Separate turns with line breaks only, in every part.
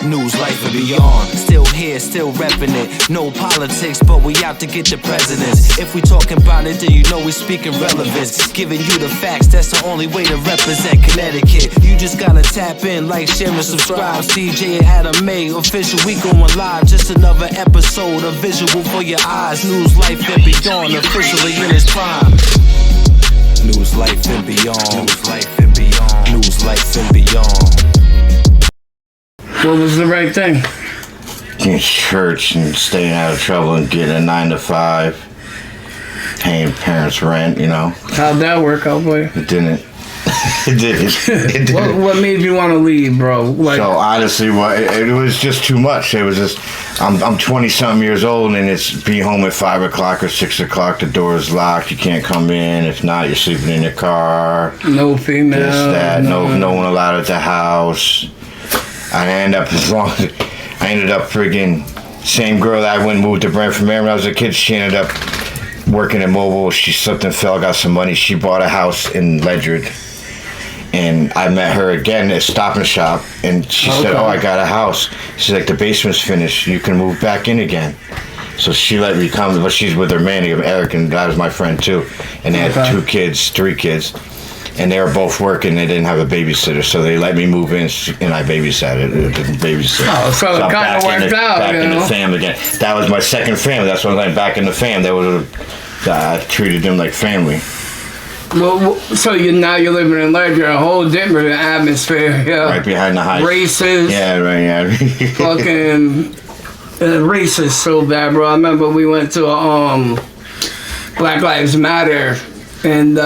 News, life, and beyond. Still here, still reppin' it. No politics, but we out to get the presidents. If we talking about it, then you know we speaking relevance. Giving you the facts, that's the only way to represent Connecticut. You just gotta tap in, like, share, and subscribe. CJ and Adam May, official, we going live. Just another episode, a visual for your eyes. News, life, and beyond, officially in its prime. News, life, and beyond. News, life, and beyond. News, life, and beyond.
What was the right thing?
Getting church and staying out of trouble and getting a 9 to 5, paying parents rent, you know.
How'd that work out for you?
It didn't. It didn't.
What made you want to leave, bro? Like,
so honestly, it was just too much. It was just, I'm 20 something years old, and it's be home at 5 o'clock or 6 o'clock. The door is locked. You can't come in. If not, you're sleeping in your car.
No female.
This, that. No one allowed at the house. I ended up friggin' same girl that I went and moved to Brantford, Maryland when I was a kid. She ended up working in mobile. She slipped and fell, got some money. She bought a house in Ledyard. And I met her again at Stop and Shop, and she said, "Oh, I got a house." She's like, "The basement's finished. You can move back in again." So she let me come, but she's with her man, Eric, and that was my friend too. And they had 3 kids. And they were both working. They didn't have a babysitter, so they let me move in, and I babysat it. Didn't babysit.
Oh, so it kind of worked out,
back
you
in
know?
the fam again. That was my second family. That's when I went back in the fam. I treated them like family.
Well, so now you're living in Ledyard, a whole different atmosphere. Yeah.
Right behind the high.
Racist.
Yeah, right. Yeah.
Fucking racist so bad, bro. I remember we went to Black Lives Matter, and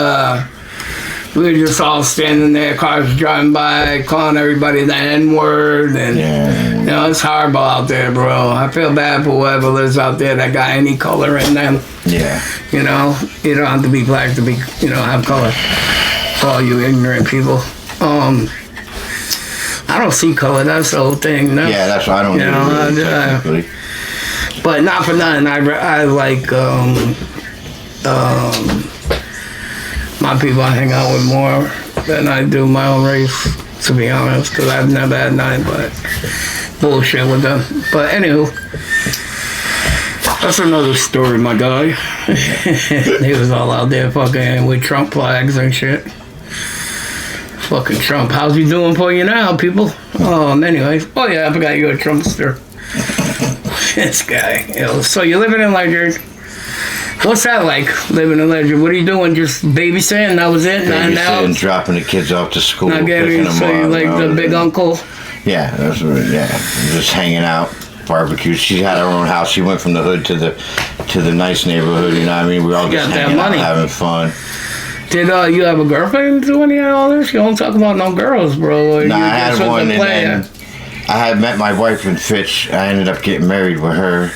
we were just all standing there, cars driving by, calling everybody the N-word, and you know, it's horrible out there, bro. I feel bad for whoever lives out there that got any color in them.
Yeah.
You know, you don't have to be black to be, you know, have color. For all you ignorant people. I don't see color, that's the whole thing. No?
Yeah, that's why I don't do it, technically.
But not for nothing, I like, my people I hang out with more than I do my own race, to be honest, because I've never had none but bullshit with them. But anywho, that's another story, my guy. He was all out there fucking with Trump flags and shit. Fucking Trump. How's he doing for you now, people? Anyways. Oh yeah, I forgot you're a Trumpster. This guy. So you're living in Ledyard. What's that like, living in Ledyard? What are you doing? Just babysitting? That was it?
Babysitting, dropping the kids off to school,
not getting, so you like the big uncle?
Yeah, that's what. Yeah, just hanging out, barbecue. She had her own house. She went from the hood to the nice neighborhood. You know what I mean? We all just hanging out, having fun. Did
you have a girlfriend when you had all this? You don't talk about no girls, bro.
Nah, I had one, and then I had met my wife in Fitch. I ended up getting married with her.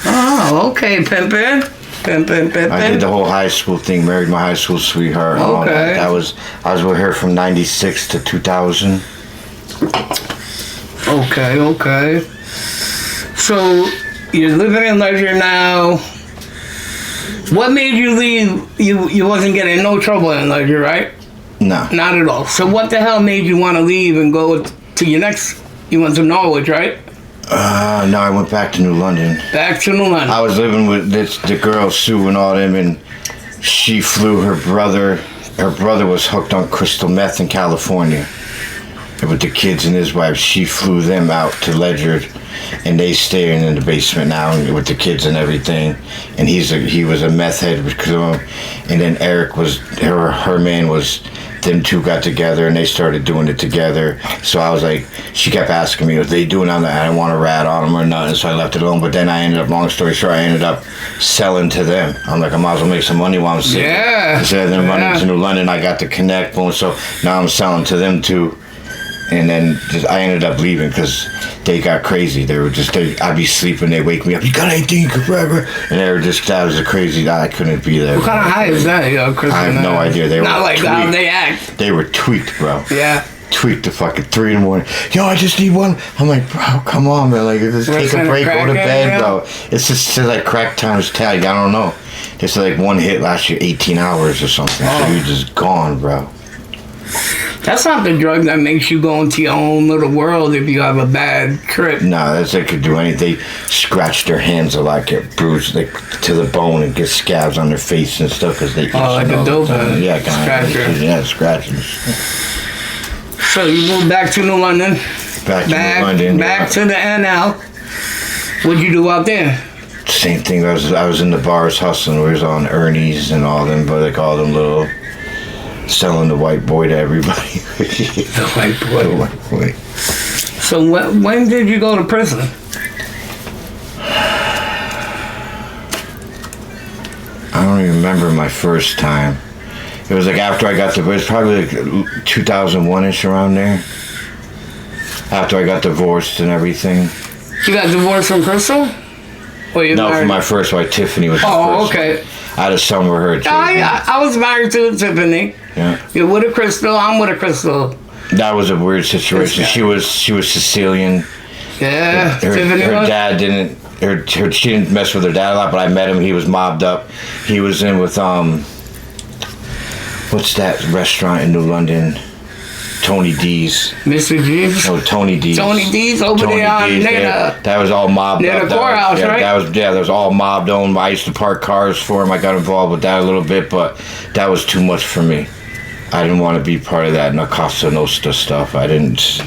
Oh, okay, pimpin'.
I did the whole high school thing, married my high school sweetheart. And all that. I was with her from 96 to 2000.
Okay. So, you're living in Ledyard now. What made you leave? You wasn't getting no trouble in Ledyard, right?
No.
Not at all. So what the hell made you want to leave and go to your next... You went to Norwich, right?
No, I went back to New London.
Back to New London.
I was living with the girl Sue and all them, and she flew her brother. Her brother was hooked on crystal meth in California. And with the kids and his wife, she flew them out to Ledyard, and they stay in the basement now with the kids and everything. And he was a meth head, and then Eric was her man was. Them two got together and they started doing it together. So I was like, she kept asking me, what they doing on that? I didn't want to rat on them or nothing, so I left it alone. But then I ended up, long story short, I ended up selling to them. I'm like, I might as well make some money while I'm sitting.
Yeah.
Instead of them running to New London, I got the connect phone, so now I'm selling to them too. And then I ended up leaving because they got crazy. I'd be sleeping, they wake me up, you got anything forever? And they were just, that was a crazy, I couldn't be there.
What kind of high is that, yo?
I have no idea. They
not
were
like
tweaked.
how they act.
They were tweaked, bro.
Yeah.
Tweaked to fucking 3 in the morning. Yo, I just need one. I'm like, bro, come on, man. Like, just take a break, go to bed, bro. It's just like crack times tag. I don't know. It's like one hit lasts you 18 hours or something. So you're just gone, bro.
That's not the drug that makes you go into your own little world if you have a bad trip.
No, they could do anything. They scratch their hands a lot, get bruised like, to the bone, and get scabs on their face and stuff because they eat
like a dope.
Yeah, kind
Scratcher.
of. Yeah, scratches.
So you moved back to New London.
Back to New London.
Back to the NL. What'd you do out there?
Same thing. I was in the bars hustling. We was on Ernie's and all them, but like all them little selling the white boy to everybody.
The white boy.
The white boy.
So when did you go to prison?
I don't even remember my first time. It was like after I got it was probably like 2001ish around there. After I got divorced and everything.
You got divorced from Crystal? Or you
No,
married?
from my first wife, Tiffany was.
Oh,
the first
okay.
one. I had a son with her too.
Oh yeah, I was married to Tiffany.
Yeah.
You're with a Crystal. I'm with a Crystal.
That was a weird situation. She was Sicilian.
Yeah,
Her
Tiffany was.
dad didn't. She didn't mess with her dad a lot, but I met him. He was mobbed up. He was in with what's that restaurant in New London? Tony D's.
Mr. G's.
No, Tony D's.
Tony D's over there on
D's,
near
that was all mobbed
near
up.
the courthouse, right?
That was all mobbed owned. I used to park cars for him. I got involved with that a little bit, but that was too much for me. I didn't want to be part of that Casa Nostra stuff. I didn't.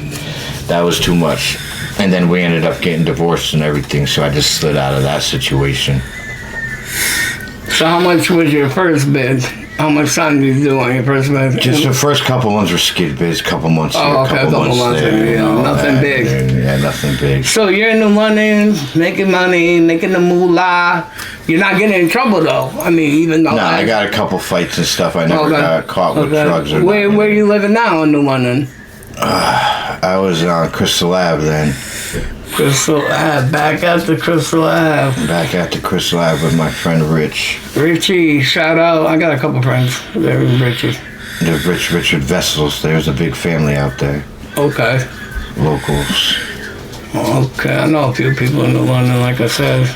That was too much. And then we ended up getting divorced and everything, so I just slid out of that situation.
So how much was your first bid? How much time did you do on your first bid?
Just the first couple ones were skid bids, couple months here,
Oh, okay,
couple months there.
yeah, nothing
that.
big.
Yeah, nothing big.
So you're in New London, making money, making the moolah. You're not getting in trouble though. I mean, even though
No, I got a couple fights and stuff. I never got caught with drugs or
Where
nothing.
you living now in New London?
I was on Crystal Ave then.
Crystal Ave, back at the Crystal Ave.
Back at the Crystal Ave with my friend Rich.
Richie, shout out. I got a couple friends. They're Richie.
The Richard Vessels. There's a big family out there.
Okay.
Locals.
Okay, I know a few people in New London, like I said.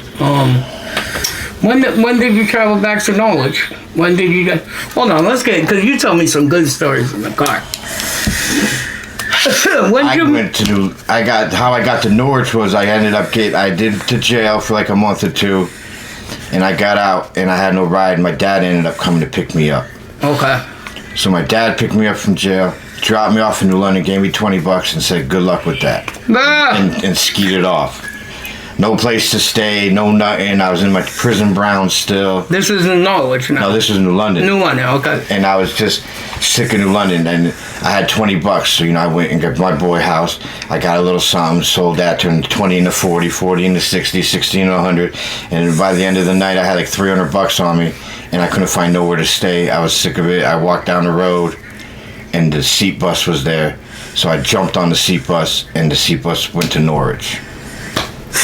When did you travel back to Norwich? When did you get? Hold on, let's get because you told me some good stories in the car.
How I got to Norwich was I did to jail for like a month or two, and I got out and I had no ride. My dad ended up coming to pick me up.
Okay.
So my dad picked me up from jail, dropped me off in New London, gave me $20 and said, "Good luck with that," and skeeted off. No place to stay, no nothing. I was in my prison brown still.
This is in Norwich now.
No, this was New London.
New London, okay.
And I was just sick of New London, and I had $20, so I went and got my boy house. I got a little something, sold that, turned 20 into 40, 40 into 60, 60 into 100, and by the end of the night, I had like $300 on me, and I couldn't find nowhere to stay. I was sick of it. I walked down the road, and the seat bus was there, so I jumped on the seat bus, and the seat bus went to Norwich.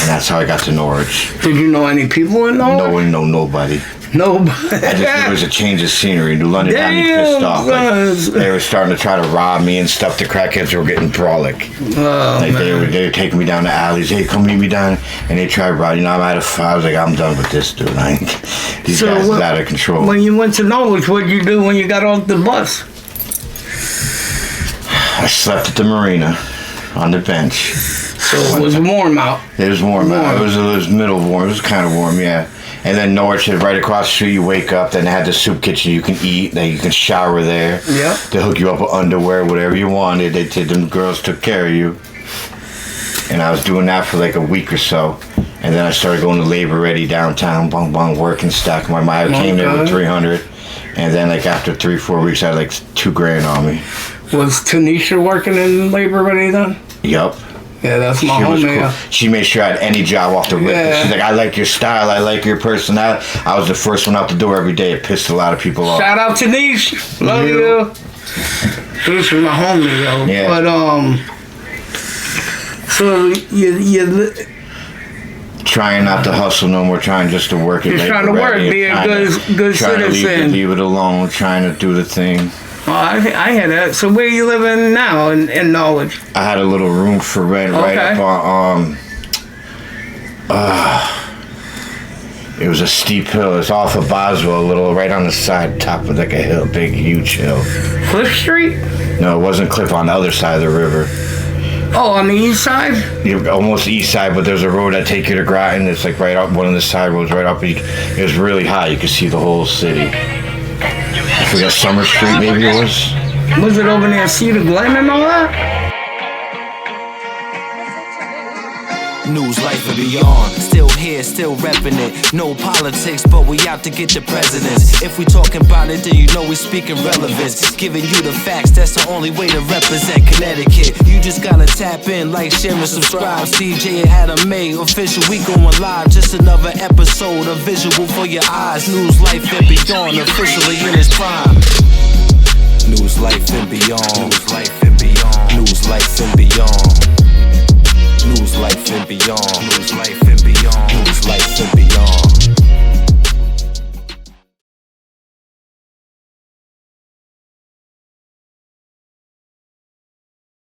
And that's how I got to Norwich.
Did you know any people in Norwich?
No one, nobody.
Nobody.
I just knew it was a change of scenery. New London had me pissed off. Like, they were starting to try to rob me and stuff. The crackheads were getting brolic. They were taking me down the alleys. Hey, come meet me down. And they tried robbing. I was like, I'm done with this, dude. These guys is out of control.
When you went to Norwich, what did you do when you got off the bus?
I slept at the marina on the bench.
So it was warm out.
It was warm out. It was middle warm. It was kind of warm, yeah. And then Norwich is right across the street. You wake up, then they had the soup kitchen you can eat. Then you can shower there.
Yeah.
They hook you up with underwear, whatever you wanted. Them girls took care of you. And I was doing that for like a week or so. And then I started going to Labor Ready downtown, bong bong, working, stacking my money. I came there with 300. And then like after 3-4 weeks, I had like $2,000 on me.
Was Tanisha working in Labor Ready then?
Yup.
Yeah, that's my homie. Cool.
She made sure I had any job off the rip.
Yeah.
She's like, I like your style, I like your personality. I was the first one out the door every day. It pissed a lot of people off.
Shout out to Nish. Love you. This is my homie, yo.
Yeah.
But so you
trying not to hustle no more, trying just to work it.
Just trying to work, be a good citizen.
Leave it alone, trying to do the thing.
Oh, I hear that. So where you living now in Norwich?
I had a little room for rent right up on It was a steep hill. It's off of Boswell, a little right on the side, top of like a hill, big, huge hill.
Cliff Street?
No, it wasn't Cliff, on the other side of the river.
Oh, on the east side?
You're almost east side, but there's a road that take you to Groton. It's like right up, one of the side roads right up. It was really high. You could see the whole city. I forget, Summer Street maybe it was.
Was it over near Cedar Glen and all that?
News, life, and beyond. Still here, still reppin' it. No politics, but we out to get the presidents. If we talking about it, then you know we speaking relevance. Giving you the facts, that's the only way to represent Connecticut. You just gotta tap in, like, share, and subscribe. CJ and Adam May, official, we going live. Just another episode, a visual for your eyes. News, life, and beyond, officially in its prime. News, life, and beyond. News, life, and